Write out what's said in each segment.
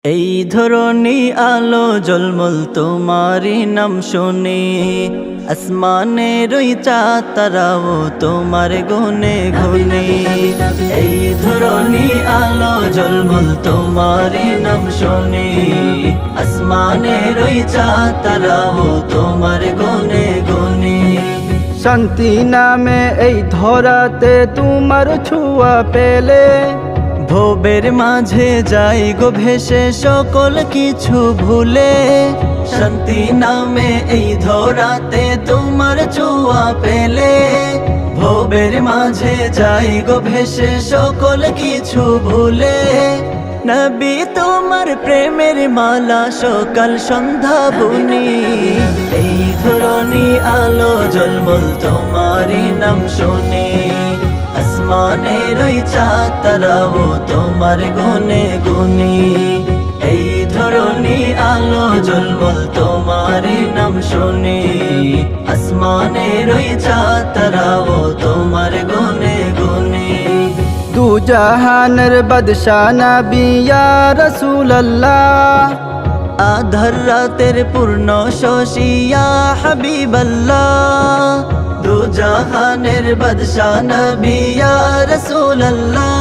এই ধরনী আলো জলমল তোমারি নাম শুনি, আসমানে রই চাঁদ তারাও তোমার গুনে গুনি। এই ধরনী আলো জলমল তোমারি নাম শুনি, আসমানে রই চাঁদ তারাও তোমার গুনে গুনি। শান্তি নামে এই ধরাতে তোমার ছোঁয়া পেলে, ভবের মাঝে যাই গো ভেসে সকল কিছু ভুলে। শান্তি নামে এই ধরাতে তোমার ছোঁয়া পেলে, ভবের মাঝে যাই গো ভেসে সকল কিছু ভুলে। নবী তোমার প্রেমের মালা সকাল সন্ধ্যা বুনি, এই ধরনী আলো জলমল তোমারি নাম শুনি, আসমানে রই চাঁদ তারাও তোমার গুনে গুনি। এই ধরনী আলো জলমল তোমারি নাম শুনি, আসমানে রই চাঁদ তারাও তোমার গুনে গুনি। দু জাহানের বাদশা নবী ইয়া রাসূলুল্লাহ, আধার রাতের পূর্ণ শশী ইয়া হাবিবাল্লাহ। দু জাহানের বাদশা নবী ইয়া রাসূলুল্লাহ,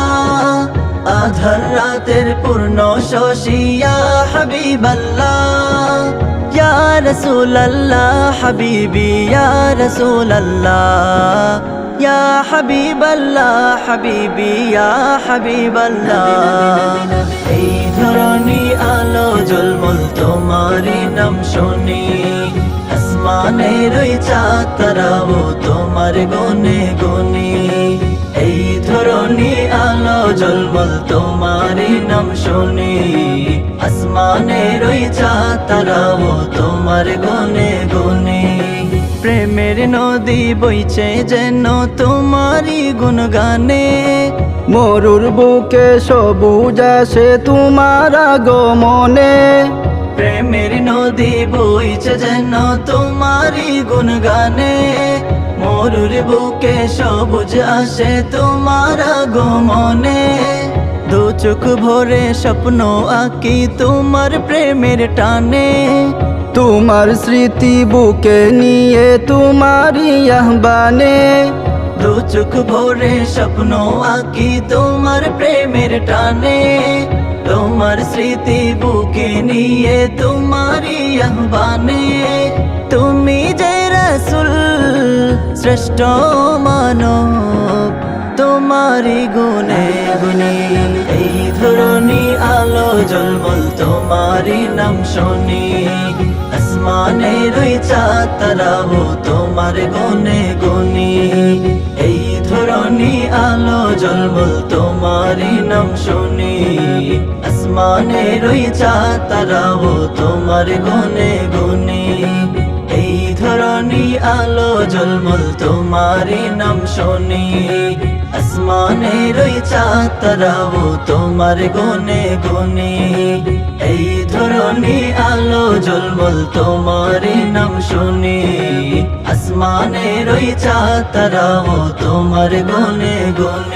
আধার রাতের পূর্ণ শশী ইয়া হাবিবাল্লাহ। ইয়া রাসূলুল্লাহ হাবিবি ইয়া রাসূলুল্লাহ, ইয়া হাবিবাল্লাহ হাবিবি ইয়া হাবিবাল্লাহ। এই ধরনী আলো জলমল তোমারি নাম শুনি, আসমানে রই চাঁদ তারাও তোমার গুনে গুনি। এই ধরনী আলো জলমল তোমারি নাম শুনি, আসমানে রই চাঁদ তারাও তোমার গুনে গুনি। প্রেমের নদী বইছে যেন তোমারি গুণগানে, মরুর বুকে সবুজ আসে তোমার আগমনে। প্রেমের নদী বইছে যেন তোমারি গুণগানে, মরুর বুকে সবুজ আসে তোমার আগমনে। দু চোখ ভরে স্বপ্ন আঁকি তোমার প্রেমের টানে, তোমার স্মৃতি বুকে নিয়ে তোমারি আহ্বানে। দু চোখ ভরে স্বপ্ন আঁকি তোমার প্রেমের টানে, তোমার স্মৃতি বুকে নিয়ে তোমারি আহ্বানে। তুমি যে রাসূল শ্রেষ্ঠ মানব তোমারি গুনে গুনি। এই ধরনী আলো জলমল তোমারি নাম শুনি, আসমানে রই চাঁদ তারাও তোমার গুনে গুনি। এই ধরনী আলো জলমল তোমারি নাম শুনি, আসমানে রই চাঁদ তারাও তোমার গুনে গুনি। এই ধরনী আলো জলমল তোমারি নাম শুনি, আসমানে রই চাঁদ তারাও তোমার গুনে গুনি। এই ধরনী আলো জলমল তোমারি নাম শুনি, আসমানে রই চাঁদ তারাও তোমার গুনে গুনি।